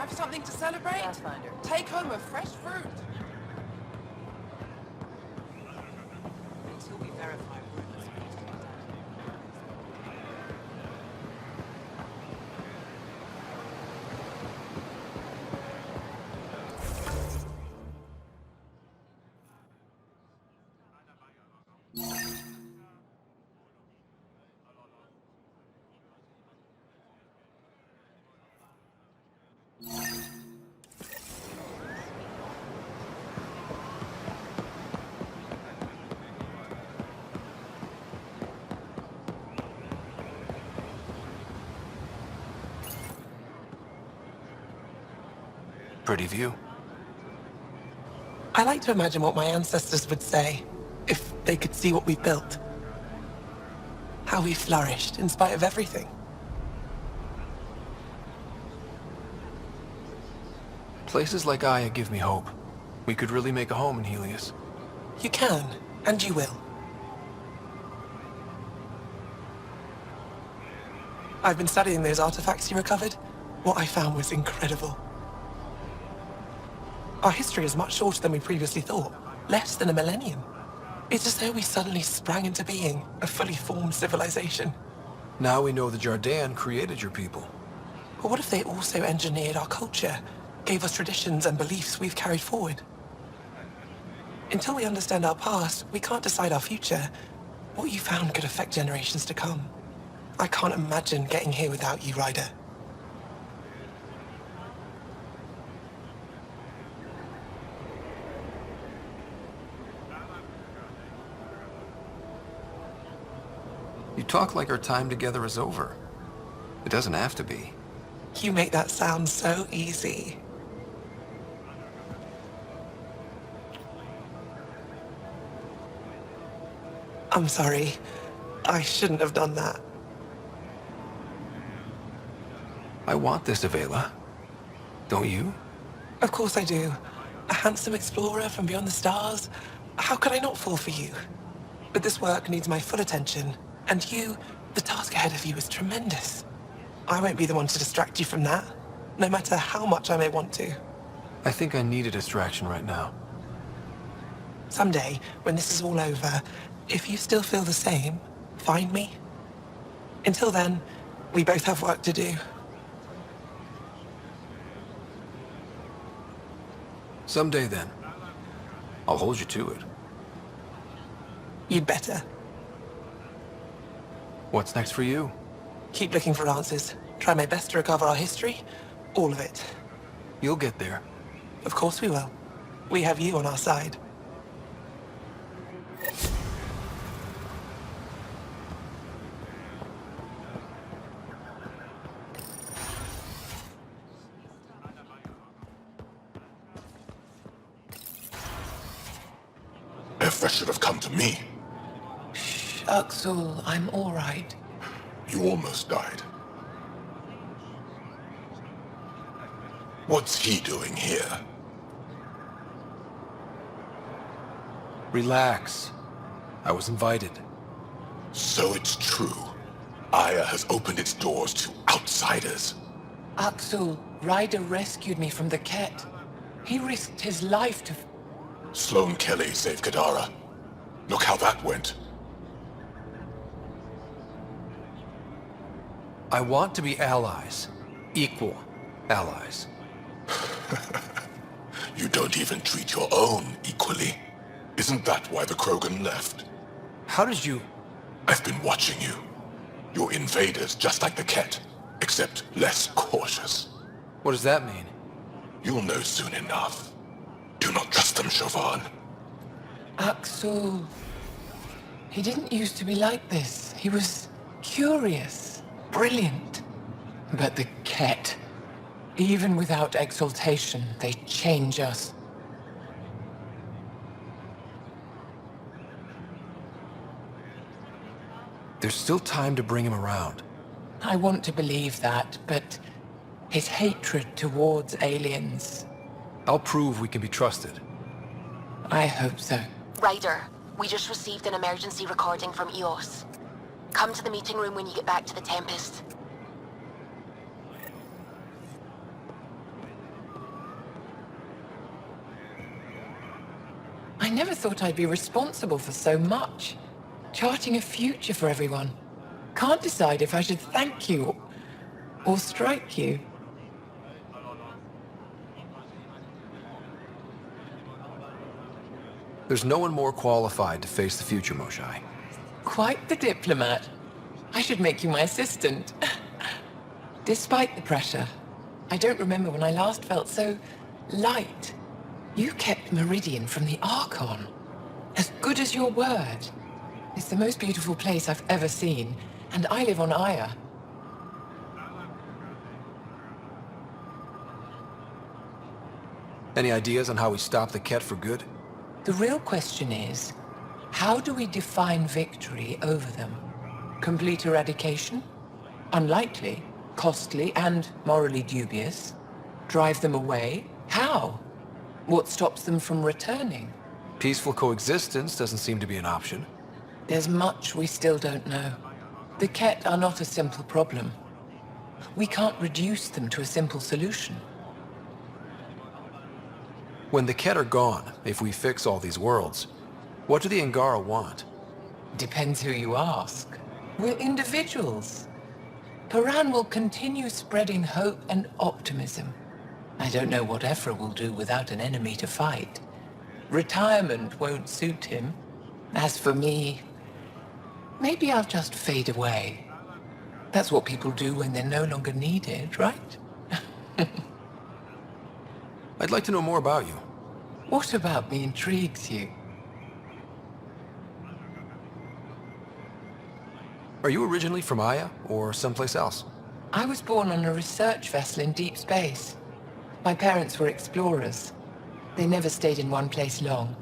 Have something to celebrate? Pathfinder. Take home a fresh fruit. Until we verify rumors are used to attack. Pretty view. I like to imagine what my ancestors would say if they could see what we've built. How we flourished in spite of everything. Places like Aya give me hope. We could really make a home in Helios. You can, and you will. I've been studying those artifacts you recovered. What I found was incredible. Our history is much shorter than we previously thought. Less than a millennium. It's as though we suddenly sprang into being, a fully formed civilization. Now we know the Jardaan created your people. But what if they also engineered our culture, gave us traditions and beliefs we've carried forward? Until we understand our past, we can't decide our future. What you found could affect generations to come. I can't imagine getting here without you, Ryder. You talk like our time together is over. It doesn't have to be. You make that sound so easy. I'm sorry. I shouldn't have done that. I want this, Avela. Don't you? Of course I do. A handsome explorer from beyond the stars. How could I not fall for you? But this work needs my full attention. And you, the task ahead of you is tremendous. I won't be the one to distract you from that, no matter how much I may want to. I think I need a distraction right now. Someday, when this is all over, if you still feel the same, find me. Until then, we both have work to do. Someday then. I'll hold you to it. You'd better. What's next for you? Keep looking for answers. Try my best to recover our history. All of it. You'll get there. Of course we will. We have you on our side. Effa should have come to me. Uxul, I'm all right. You almost died. What's he doing here? Relax. I was invited. So it's true. Aya has opened its doors to outsiders. Uxul, Ryder rescued me from the Ket. He risked his life to... Sloane Kelly saved Kadara. Look how that went. I want to be allies. Equal allies. You don't even treat your own equally. Isn't that why the Krogan left? How did you... I've been watching you. You're invaders just like the Ket, except less cautious. What does that mean? You'll know soon enough. Do not trust them, Chauvin. Uxul... He didn't used to be like this. He was curious, brilliant. But the Ket, even without exaltation, they change us. There's still time to bring him around. I want to believe that, but his hatred towards aliens, I'll prove we can be trusted. I hope so. Ryder, we just received an emergency recording from EOS. Come to the meeting room when you get back to the Tempest. I never thought I'd be responsible for so much. Charting a future for everyone. Can't decide if I should thank you or strike you. There's no one more qualified to face the future, Moshae. Quite the diplomat. I should make you my assistant. Despite the pressure, I don't remember when I last felt so light. You kept Meridian from the Archon. As good as your word. It's the most beautiful place I've ever seen, and I live on Aya. Any ideas on how we stop the Ket for good? The real question is, how do we define victory over them? Complete eradication? Unlikely, costly, and morally dubious. Drive them away? How? What stops them from returning? Peaceful coexistence doesn't seem to be an option. There's much we still don't know. The Ket are not a simple problem. We can't reduce them to a simple solution. When the Ket are gone, if we fix all these worlds, what do the Angara want? Depends who you ask. We're individuals. Paran will continue spreading hope and optimism. I don't know what Ephra will do without an enemy to fight. Retirement won't suit him. As for me, maybe I'll just fade away. That's what people do when they're no longer needed, right? I'd like to know more about you. What about me intrigues you? Are you originally from Aya, or someplace else? I was born on a research vessel in deep space. My parents were explorers. They never stayed in one place long.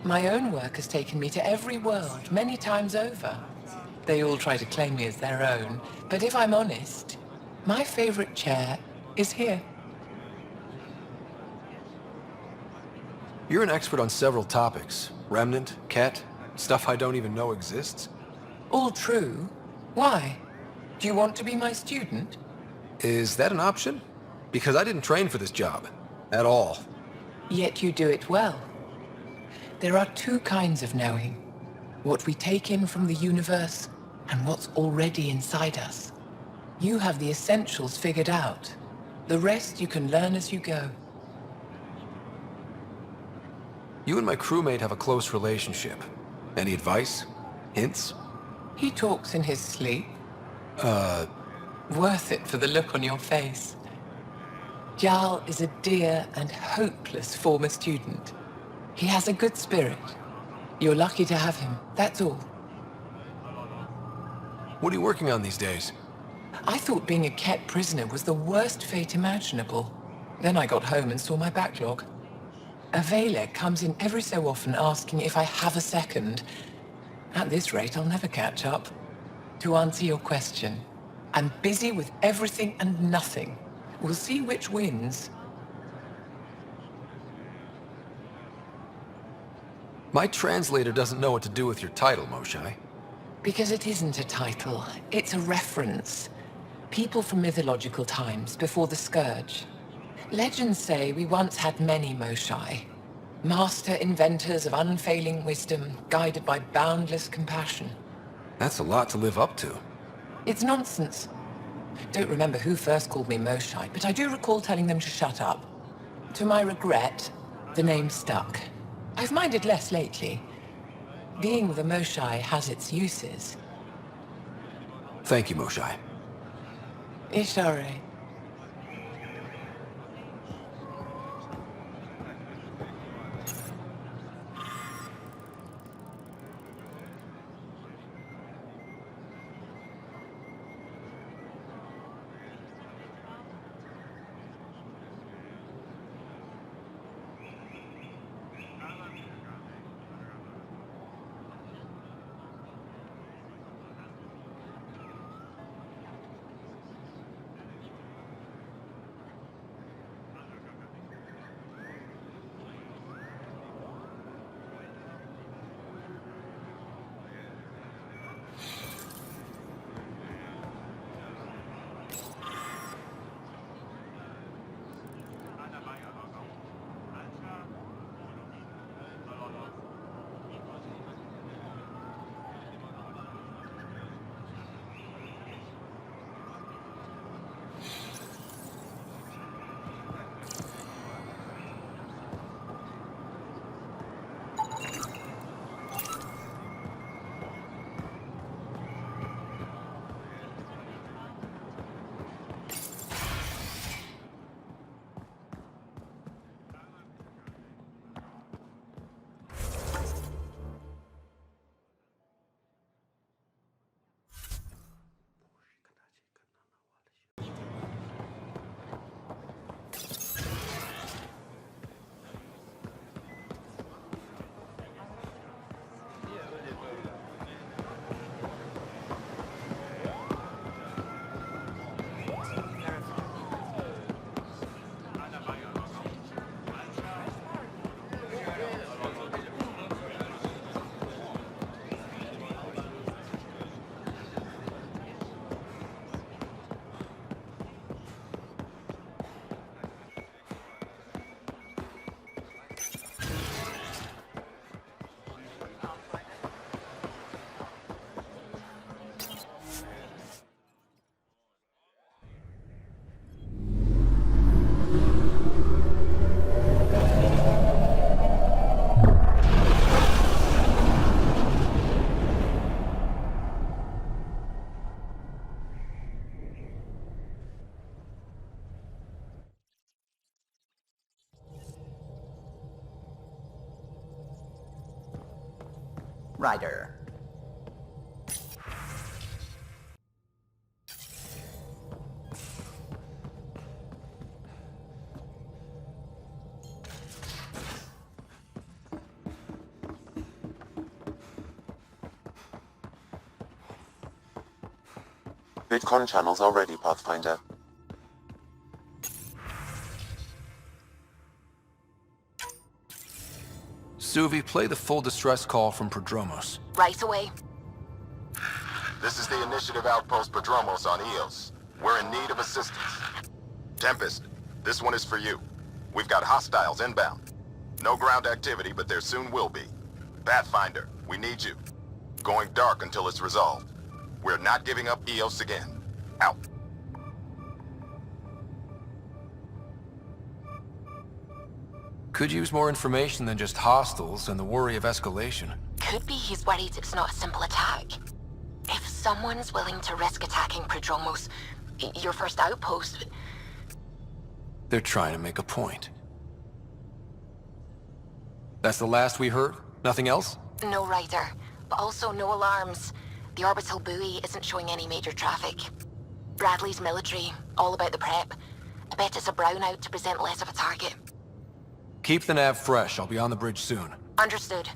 My own work has taken me to every world, many times over. They all try to claim me as their own, but if I'm honest, my favorite chair is here. You're an expert on several topics. Remnant, Ket, stuff I don't even know exists. All true. Why? Do you want to be my student? Is that an option? Because I didn't train for this job. At all. Yet you do it well. There are two kinds of knowing. What we take in from the universe, and what's already inside us. You have the essentials figured out. The rest you can learn as you go. You and my crewmate have a close relationship. Any advice? Hints? He talks in his sleep. Worth it for the look on your face. Jarl is a dear and hopeless former student. He has a good spirit. You're lucky to have him, that's all. What are you working on these days? I thought being a Ket prisoner was the worst fate imaginable. Then I got home and saw my backlog. A Vaylek comes in every so often asking if I have a second. At this rate, I'll never catch up. To answer your question, I'm busy with everything and nothing. We'll see which wins. My translator doesn't know what to do with your title, Moshae. Because it isn't a title, it's a reference. People from mythological times, before the Scourge. Legends say we once had many Moshae. Master inventors of unfailing wisdom, guided by boundless compassion. That's a lot to live up to. It's nonsense. Don't remember who first called me Moshae, but I do recall telling them to shut up. To my regret, the name stuck. I've minded less lately. Being with a Moshae has its uses. Thank you, Moshae. Ishare. Ryder. Bitcoin channels are ready, Pathfinder. Suvi, play the full distress call from Prodromos. Right away. This is the Initiative Outpost Prodromos on Eos. We're in need of assistance. Tempest, this one is for you. We've got hostiles inbound. No ground activity, but there soon will be. Pathfinder, we need you. Going dark until it's resolved. We're not giving up Eos again. Out. Could use more information than just hostiles and the worry of escalation. Could be he's worried it's not a simple attack. If someone's willing to risk attacking Prodromos, your first outpost... They're trying to make a point. That's the last we heard? Nothing else? No rider, but also no alarms. The orbital buoy isn't showing any major traffic. Bradley's military, all about the prep. I bet it's a brownout to present less of a target. Keep the nav fresh. I'll be on the bridge soon. Understood.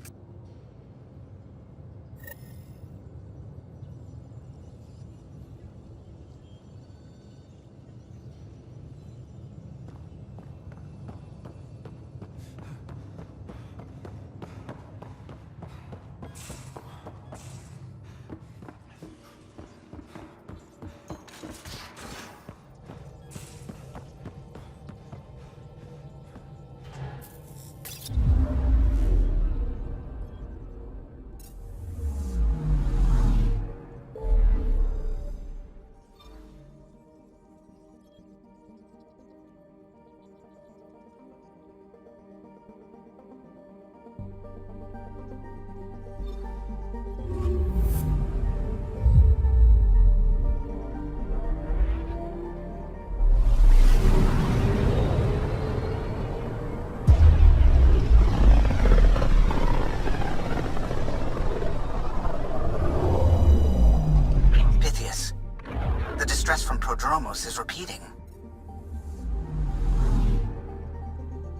Prodromos is repeating.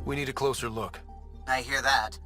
We need a closer look. I hear that.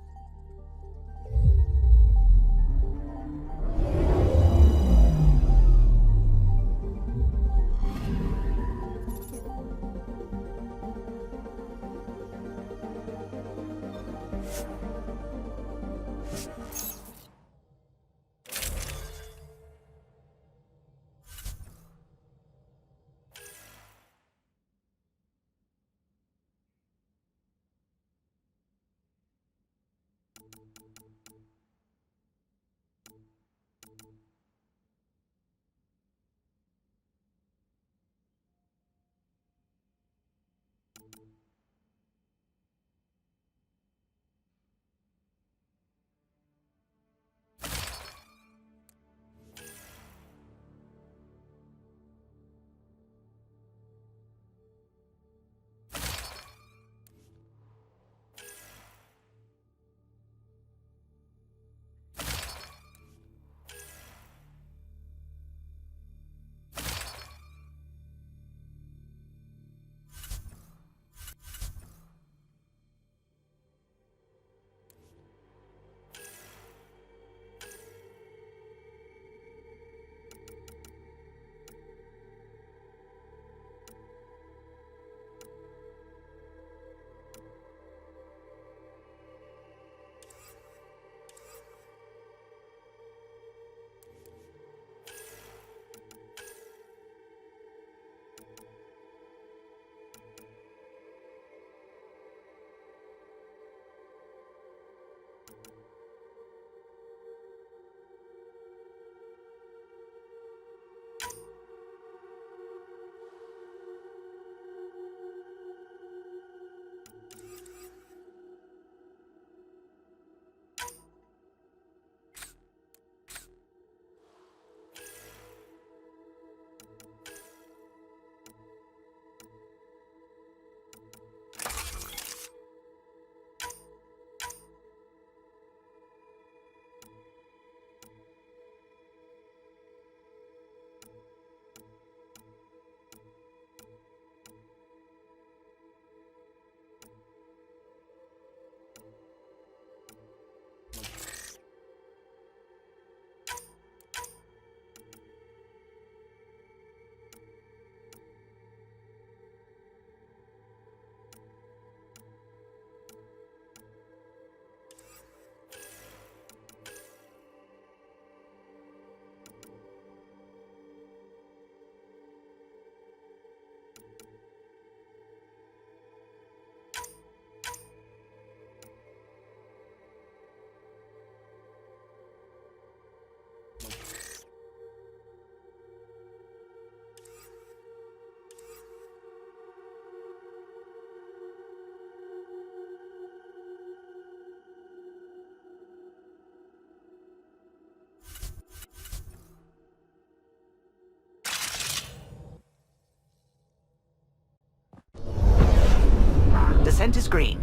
descent is green.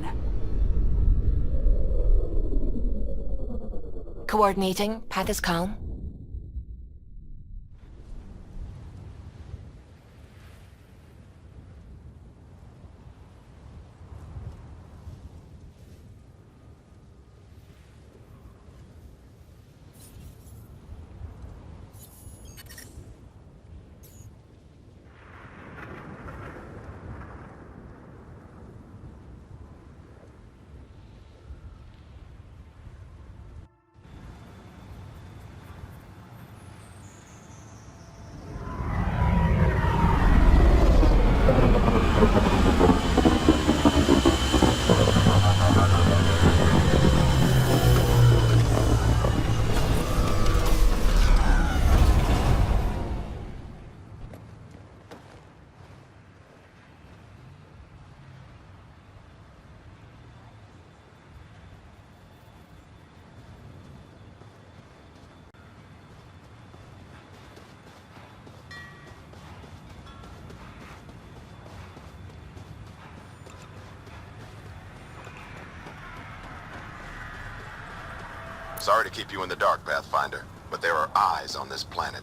Coordinating. Path is calm. Sorry to keep you in the dark, Pathfinder, but there are eyes on this planet.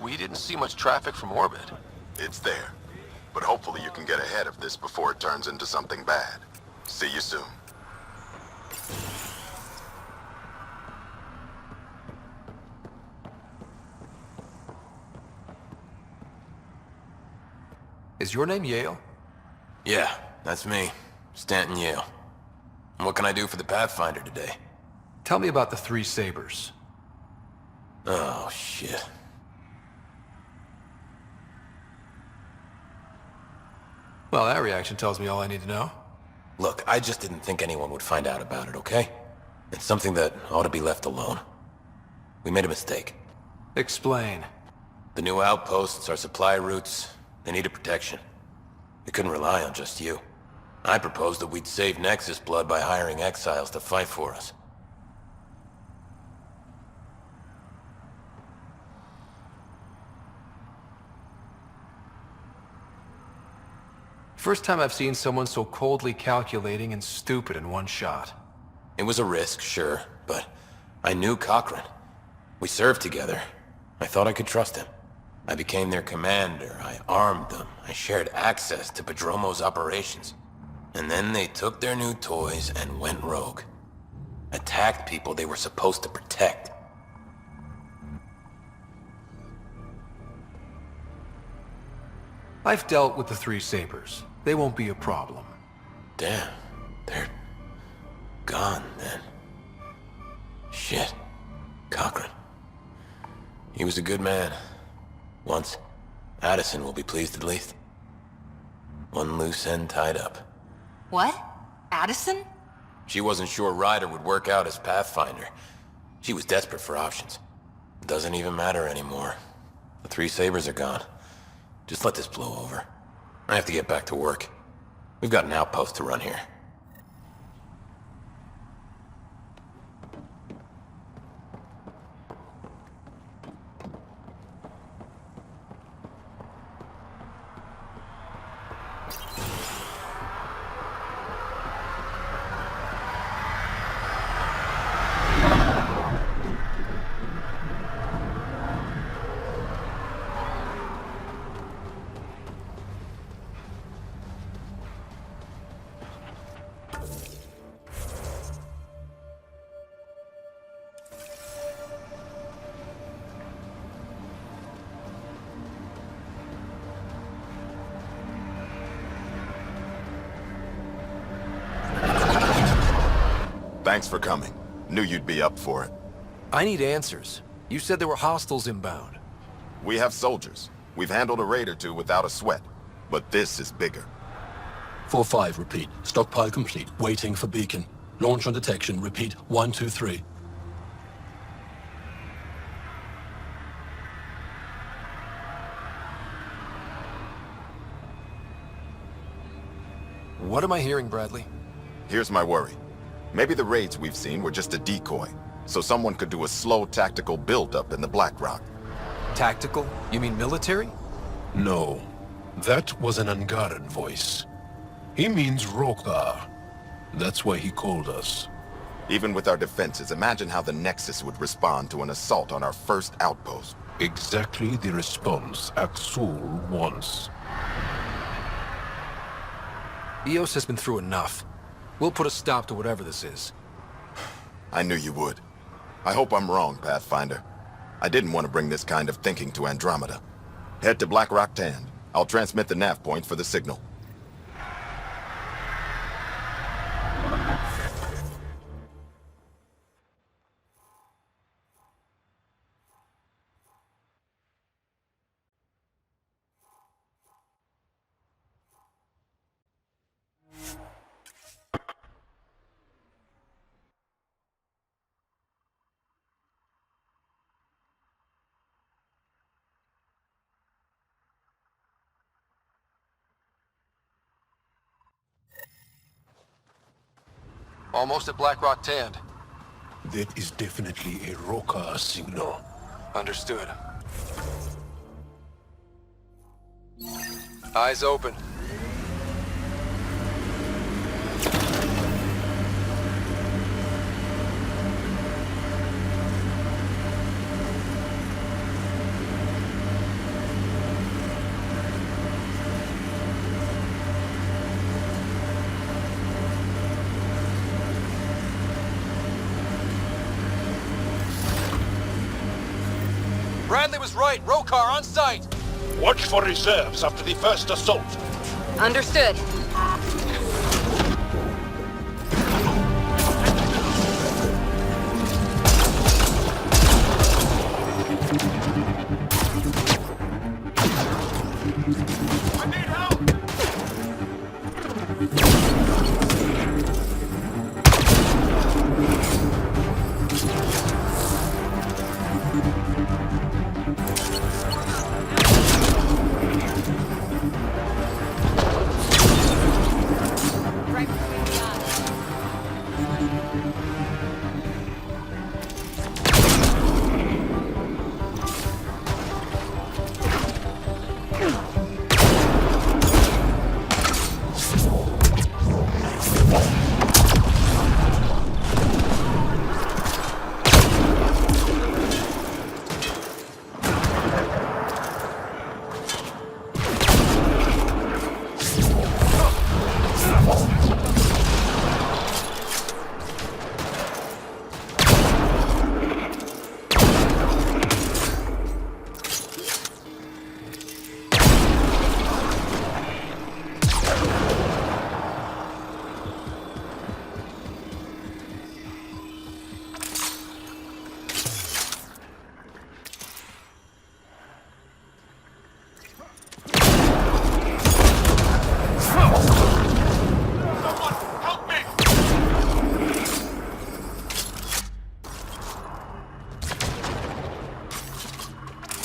We didn't see much traffic from orbit. It's there. But hopefully you can get ahead of this before it turns into something bad. See you soon. Is your name Yale? Yeah, that's me. Stanton Yale. What can I do for the Pathfinder today? Tell me about the Three Sabers. Oh, shit. Well, that reaction tells me all I need to know. Look, I just didn't think anyone would find out about it, okay? It's something that ought to be left alone. We made a mistake. Explain. The new outposts, our supply routes, they needed protection. We couldn't rely on just you. I proposed that we'd save Nexus blood by hiring exiles to fight for us. First time I've seen someone so coldly calculating and stupid in one shot. It was a risk, sure, but I knew Cochran. We served together. I thought I could trust him. I became their commander, I armed them, I shared access to Prodromos' operations. And then they took their new toys and went rogue. Attacked people they were supposed to protect. I've dealt with the Three Sabers. They won't be a problem. Damn, they're gone then. Shit, Cochran. He was a good man. Once. Addison will be pleased at least. One loose end tied up. What? Addison? She wasn't sure Ryder would work out as Pathfinder. She was desperate for options. It doesn't even matter anymore. The Three Sabers are gone. Just let this blow over. I have to get back to work. We've got an outpost to run here. Thanks for coming. Knew you'd be up for it. I need answers. You said there were hostiles inbound. We have soldiers. We've handled a raid or two without a sweat. But this is bigger. 4-5, repeat. Stockpile complete. Waiting for beacon. Launch on detection. Repeat. 1, 2, 3. What am I hearing, Bradley? Here's my worry. Maybe the raids we've seen were just a decoy, so someone could do a slow tactical build-up in the Black Rock. Tactical? You mean military? No. That was an Angaran voice. He means Rokar. That's why he called us. Even with our defenses, imagine how the Nexus would respond to an assault on our first outpost. Exactly the response Axul wants. EOS has been through enough. We'll put a stop to whatever this is. I knew you would. I hope I'm wrong, Pathfinder. I didn't want to bring this kind of thinking to Andromeda. Head to Black Rock Tand. I'll transmit the nav point for the signal. Almost at Black Rock Tand. That is definitely a Rokar signal. Understood. Eyes open. Bradley was right. Rokar on site. Watch for reserves after the first assault. Understood.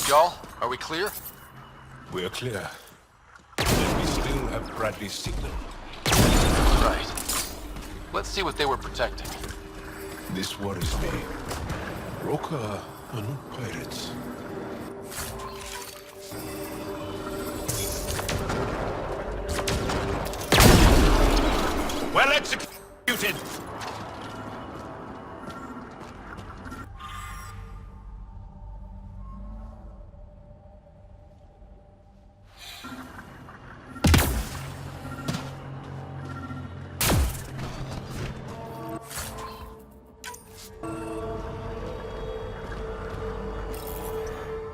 Y'all, are we clear? We're clear. And we still have Bradley's signal. Right. Let's see what they were protecting. This worries me. Rokar are not pirates. Well executed!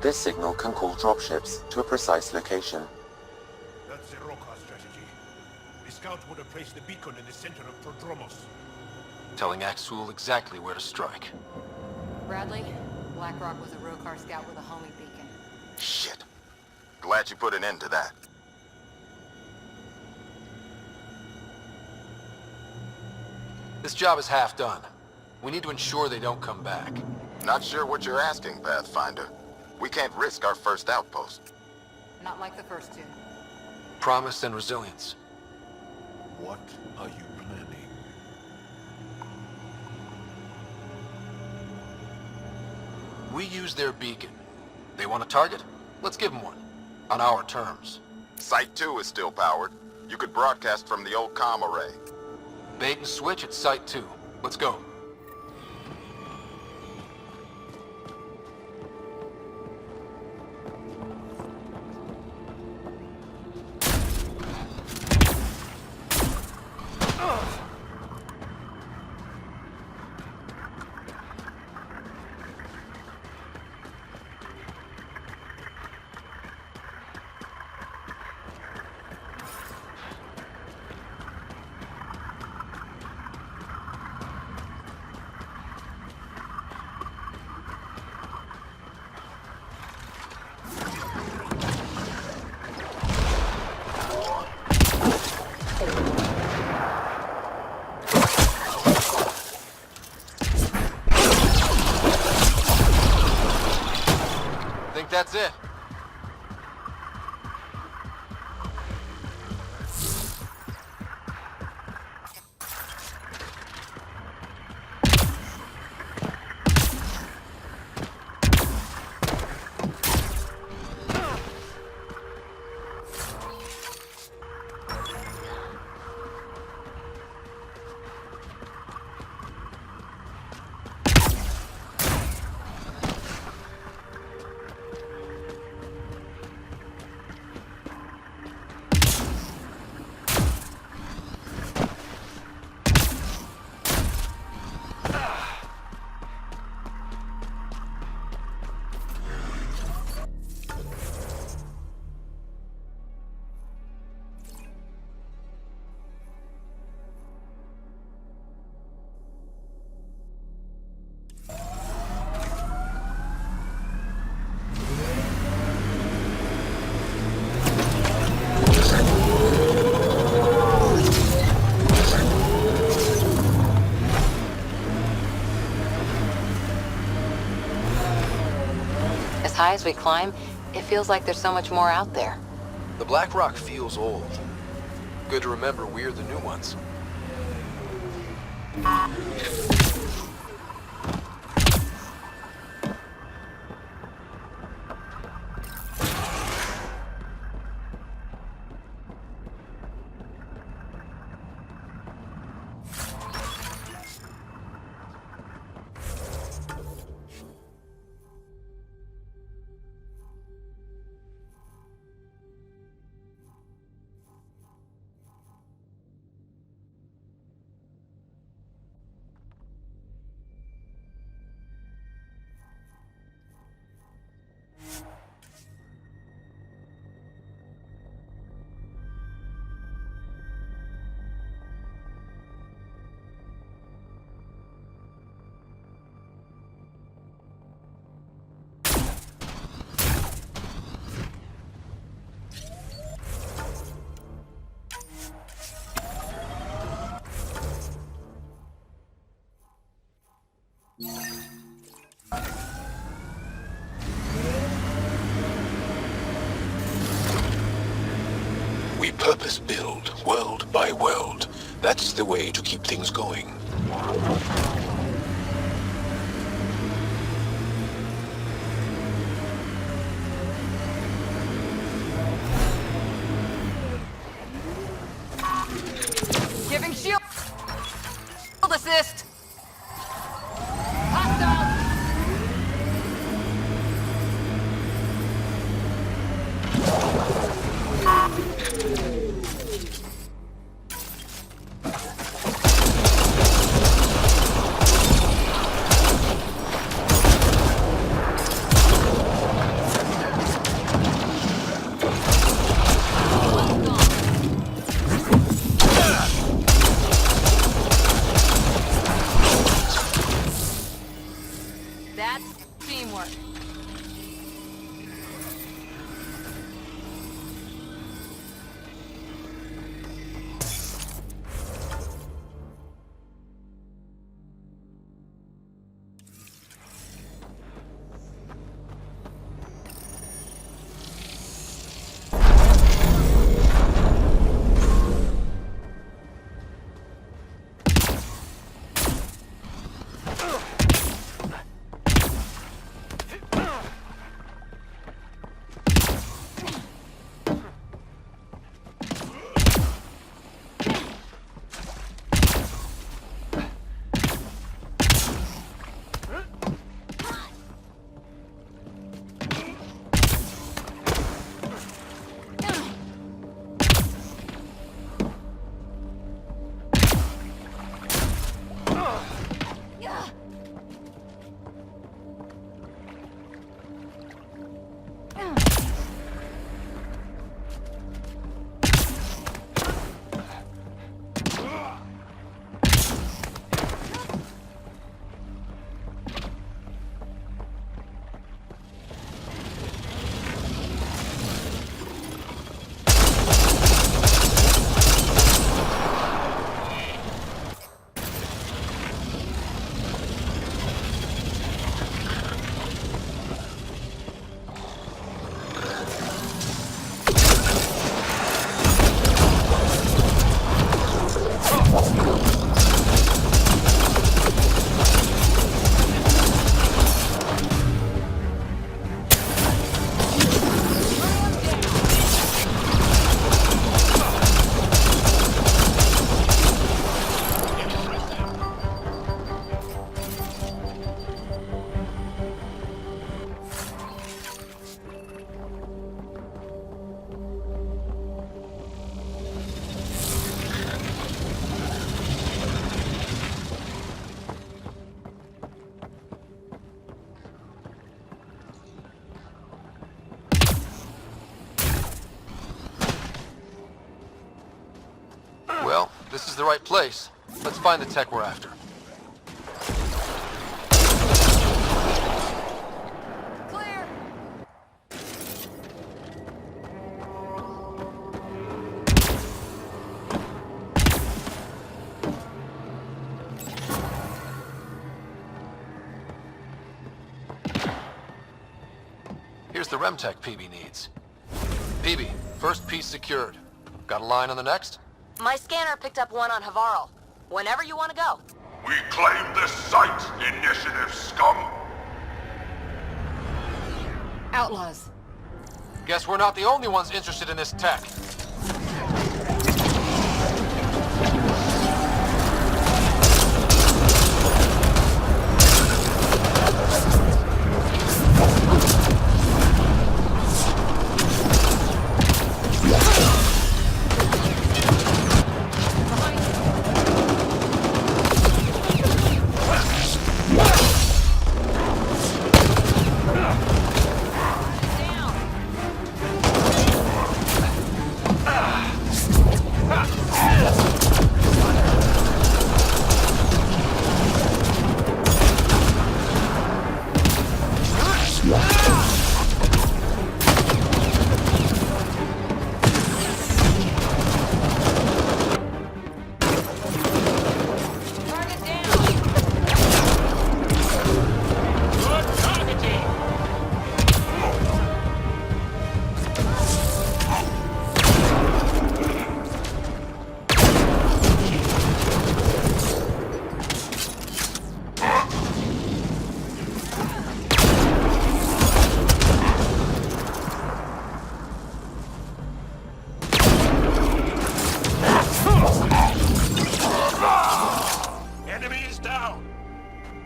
This signal can call dropships to a precise location. That's the Rokar strategy. The scout would have placed the beacon in the center of Prodromos. Telling Axul exactly where to strike. Bradley, Blackrock was a Rokar scout with a homing beacon. Shit. Glad you put an end to that. This job is half done. We need to ensure they don't come back. Not sure what you're asking, Pathfinder. We can't risk our first outpost. Not like the first two. Promise and resilience. What are you planning? We use their beacon. They want a target? Let's give them one. On our terms. Site 2 is still powered. You could broadcast from the old comm array. Bait and switch at Site 2. Let's go. That's it. As high as we climb, it feels like there's so much more out there. The Black Rock feels old. Good to remember we're the new ones. We purpose build, world by world. That's the way to keep things going. Giving shield assist! Hostile! the right place. Let's find the tech we're after. Clear. Here's the Remtech PB needs. PB, first piece secured. Got a line on the next? My scanner picked up one on Havarl. Whenever you want to go. We claim this site, Initiative scum! Outlaws. Guess we're not the only ones interested in this tech.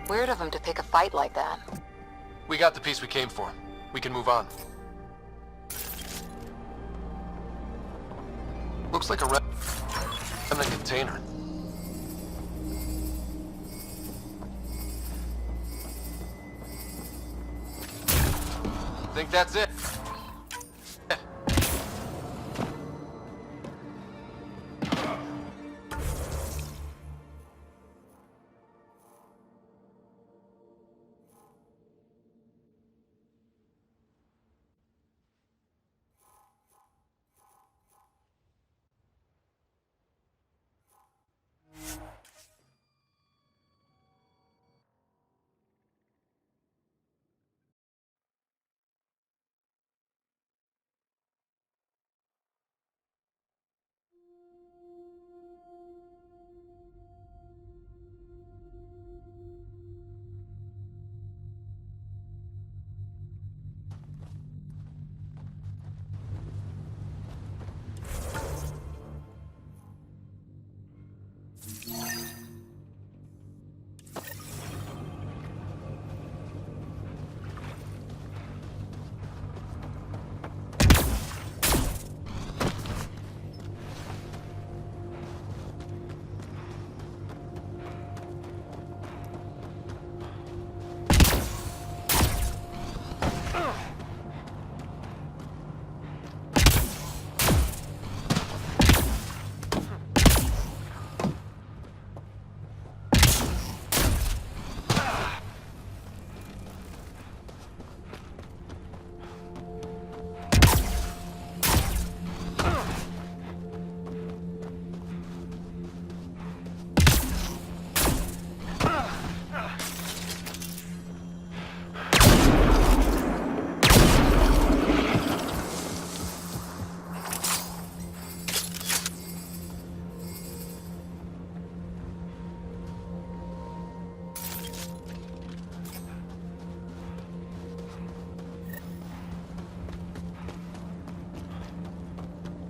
Weird of him to pick a fight like that. We got the piece we came for. We can move on. Looks like a remnant container. Think that's it?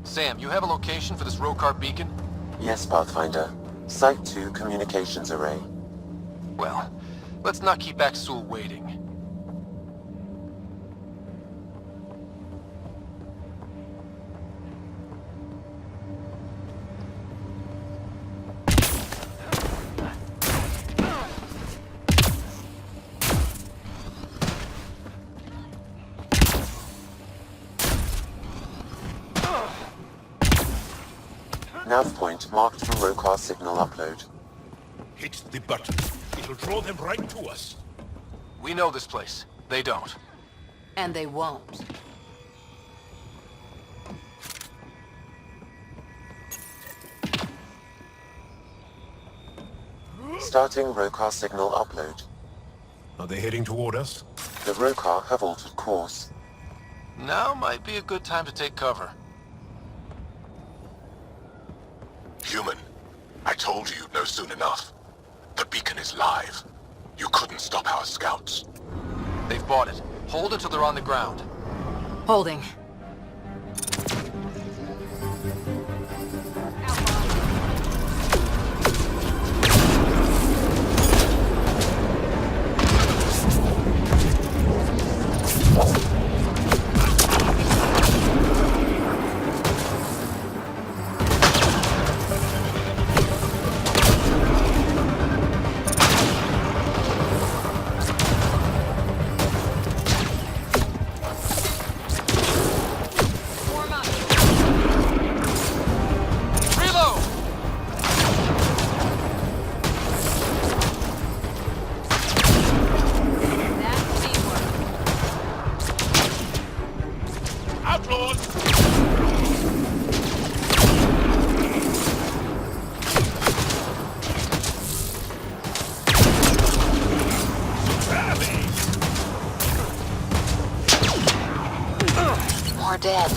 Sam, you have a location for this Rokar beacon? Yes, Pathfinder. Site 2 communications array. Well, let's not keep Axul waiting. Nav point marked for Rocar signal upload. Hit the button. It'll draw them right to us. We know this place. They don't. And they won't. Starting Rocar signal upload. Are they heading toward us? The Rocar have altered course. Now might be a good time to take cover. Human, I told you you'd know soon enough. The beacon is live. You couldn't stop our scouts. They've bought it. Hold it till they're on the ground. Holding. More dead.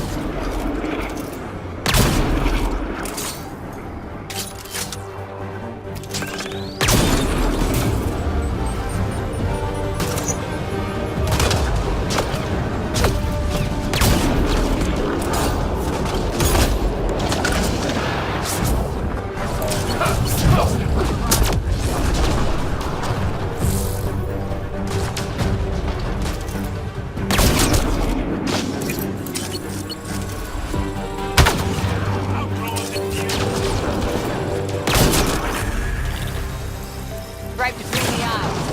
Right between the eyes.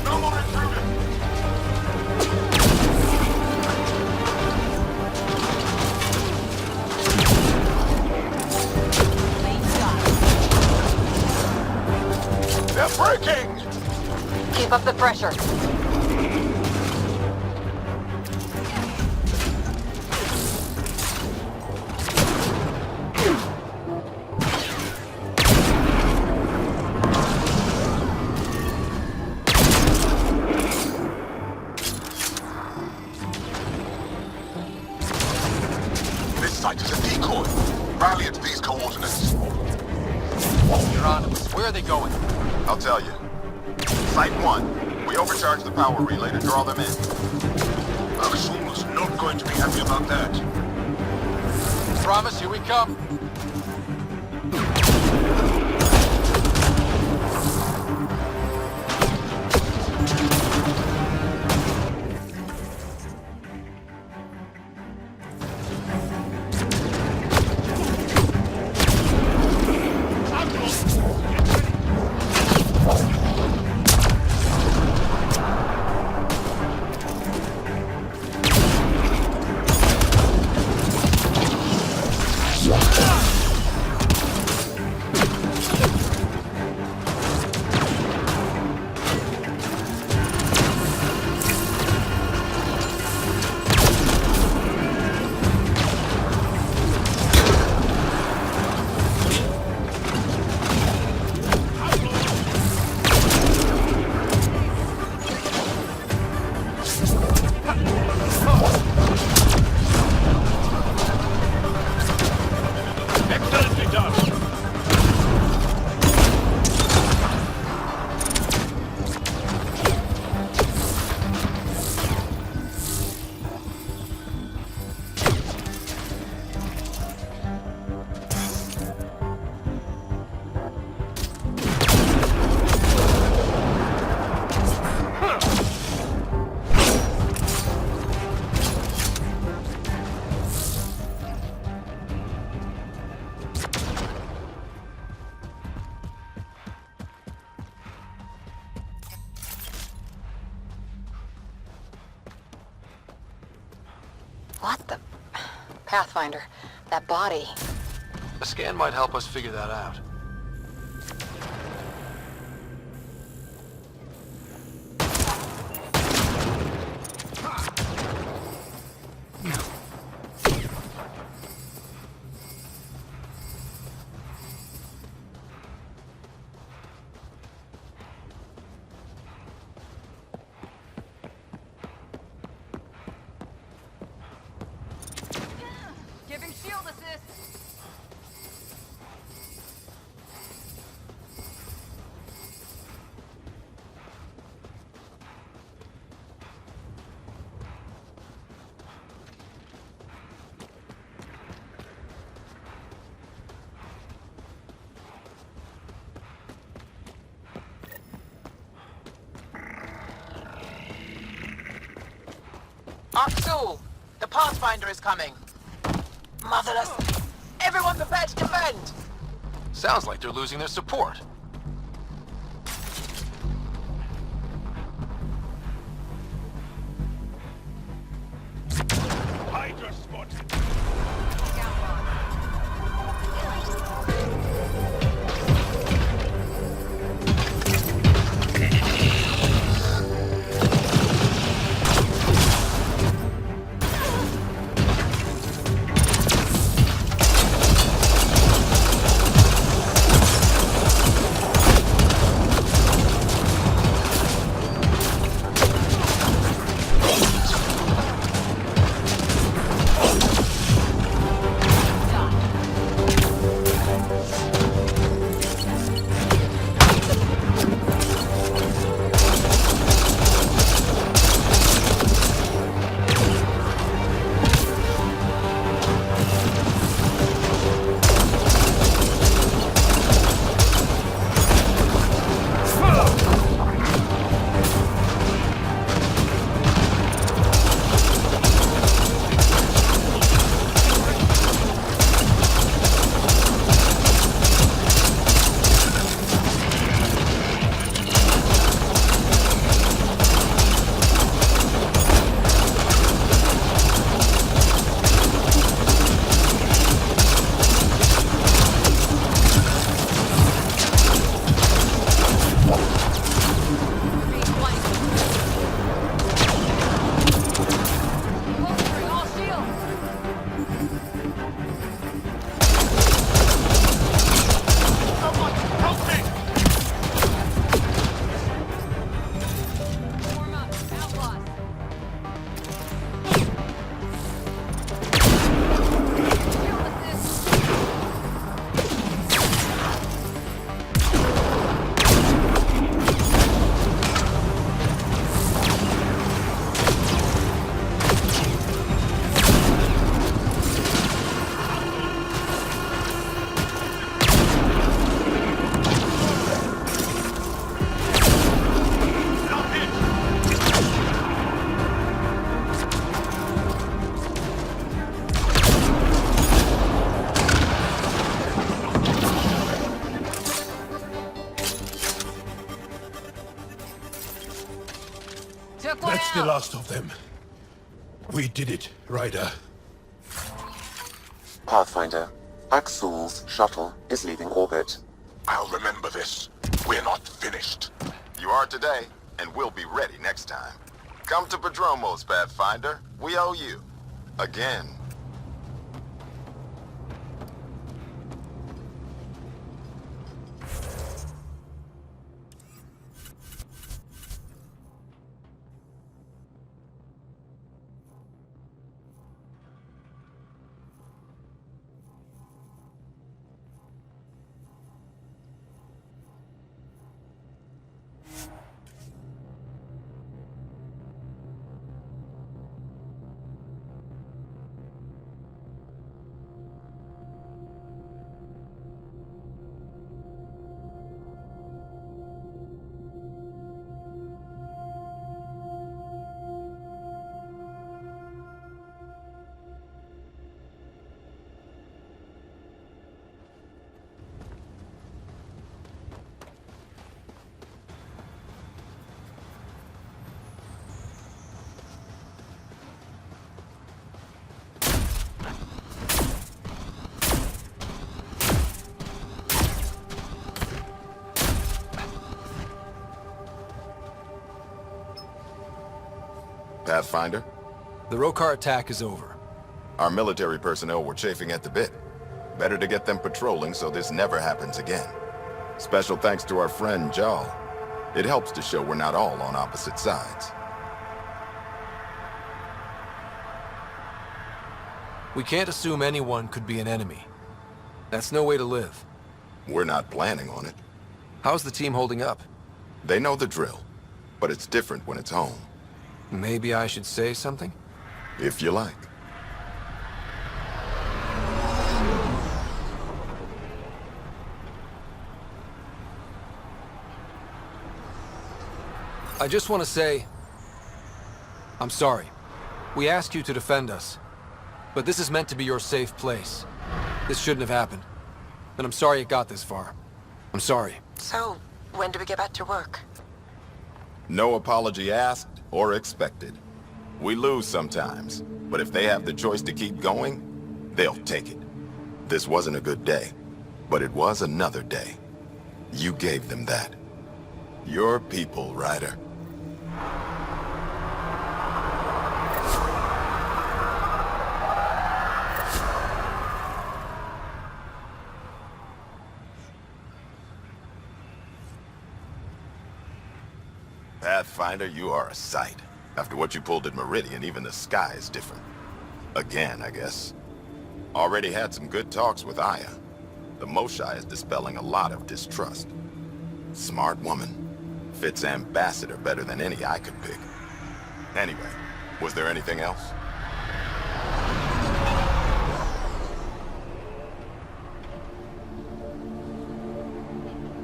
No more intruders! Clean shot. They're breaking! Keep up the pressure. This site is a decoy. Rally at these coordinates. You're on them. Where are they going? I'll tell you. Site 1. We overcharged the power relay to draw them in. Axel's not going to be happy about that. Promise, here we come. Excellently done! What the... Pathfinder. That body. A scan might help us figure that out. Giving shield assist. Auxil, the Pathfinder is coming. Motherless. Everyone prepared to defend. Sounds like they're losing their support. Hydra spotted. That's the last of them. We did it, Ryder. Pathfinder, Axul's shuttle is leaving orbit. I'll remember this. We're not finished. You are today, and we'll be ready next time. Come to Prodromos, Pathfinder. We owe you. Again. Pathfinder? The Rokar attack is over. Our military personnel were chafing at the bit. Better to get them patrolling so this never happens again. Special thanks to our friend Jal. It helps to show we're not all on opposite sides. We can't assume anyone could be an enemy. That's no way to live. We're not planning on it. How's the team holding up? They know the drill, but it's different when it's home. Maybe I should say something? If you like. I just want to say, I'm sorry. We asked you to defend us, but this is meant to be your safe place. This shouldn't have happened, and I'm sorry it got this far. I'm sorry. So, when do we get back to work? No apology asked or expected. We lose sometimes, but if they have the choice to keep going, they'll take it. This wasn't a good day, but it was another day. You gave them that. Your people, Ryder. Pathfinder, you are a sight. After what you pulled at Meridian, even the sky is different. Again, I guess. Already had some good talks with Aya. The Moshae is dispelling a lot of distrust. Smart woman. Fits ambassador better than any I could pick. Anyway, was there anything else?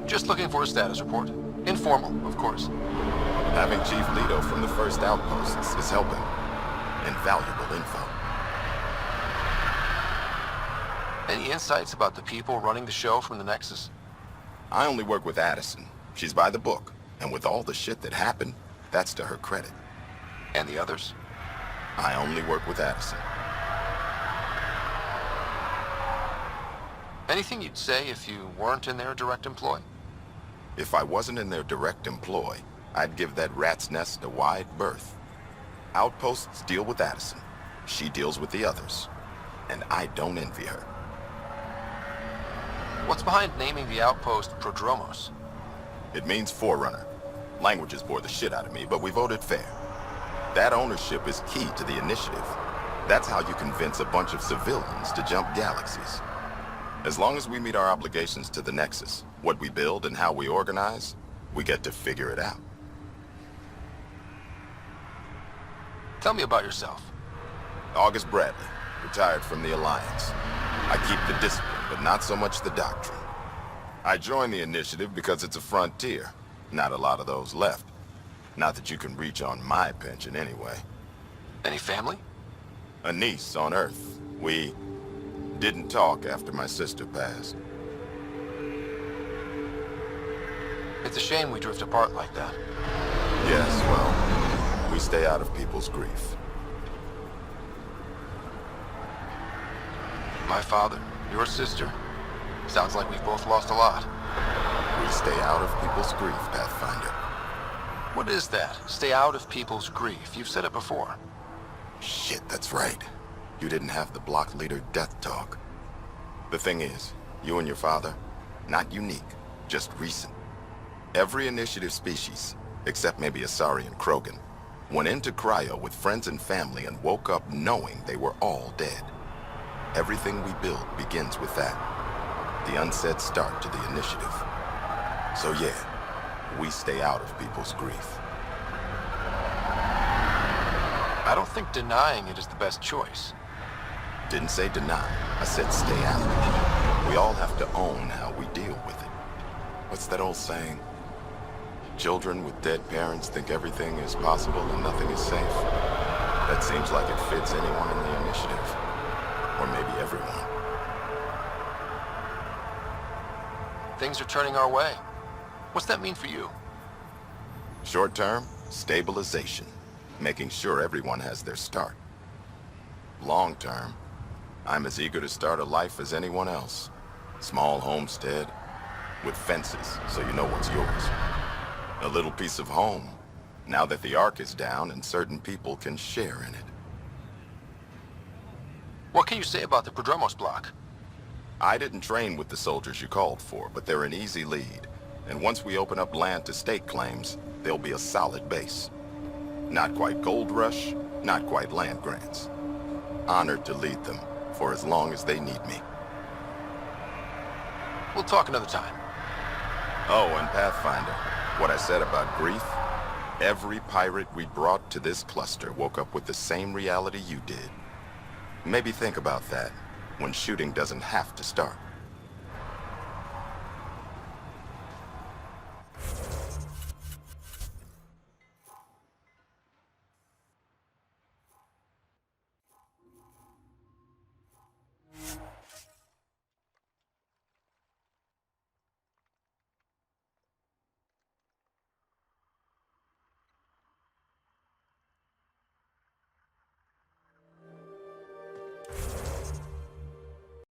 Just looking for a status report. Informal, of course. Having Chief Leto from the first outposts is helping. Invaluable info. Any insights about the people running the show from the Nexus? I only work with Addison. She's by the book. And with all the shit that happened, that's to her credit. And the others? I only work with Addison. Anything you'd say if you weren't in their direct employ? If I wasn't in their direct employ, I'd give that rat's nest a wide berth. Outposts deal with Addison. She deals with the others. And I don't envy her. What's behind naming the outpost Prodromos? It means Forerunner. Languages bore the shit out of me, but we voted fair. That ownership is key to the initiative. That's how you convince a bunch of civilians to jump galaxies. As long as we meet our obligations to the Nexus, what we build and how we organize, we get to figure it out. Tell me about yourself. August Bradley, retired from the Alliance. I keep the discipline, but not so much the doctrine. I joined the initiative because it's a frontier. Not a lot of those left. Not that you can reach on my pension anyway. Any family? A niece on Earth. We didn't talk after my sister passed. It's a shame we drift apart like that. Yes, well, we stay out of people's grief. My father, your sister. Sounds like we've both lost a lot. We stay out of people's grief, Pathfinder. What is that? Stay out of people's grief. You've said it before. Shit, that's right. You didn't have the block leader death talk. The thing is, you and your father, not unique, just recent. Every initiative species, except maybe Asari and Krogan, went into cryo with friends and family and woke up knowing they were all dead. Everything we build begins with that. The unsaid start to the initiative. So yeah, we stay out of people's grief. I don't think denying it is the best choice. Didn't say deny, I said stay out. We all have to own how we deal with it. What's that old saying? Children with dead parents think everything is possible and nothing is safe. That seems like it fits anyone in the initiative. Or maybe everyone. Things are turning our way. What's that mean for you? Short term, stabilization. Making sure everyone has their start. Long term, I'm as eager to start a life as anyone else. Small homestead, with fences so you know what's yours. A little piece of home, Now that the Ark is down and certain people can share in it. What can you say about the Prodromos block? I didn't train with the soldiers you called for, but they're an easy lead. And once we open up land to state claims, they'll be a solid base. Not quite gold rush, not quite land grants. Honored to lead them for as long as they need me. We'll talk another time. Oh, and Pathfinder, what I said about grief? Every pirate we brought to this cluster woke up with the same reality you did. Maybe think about that when shooting doesn't have to start.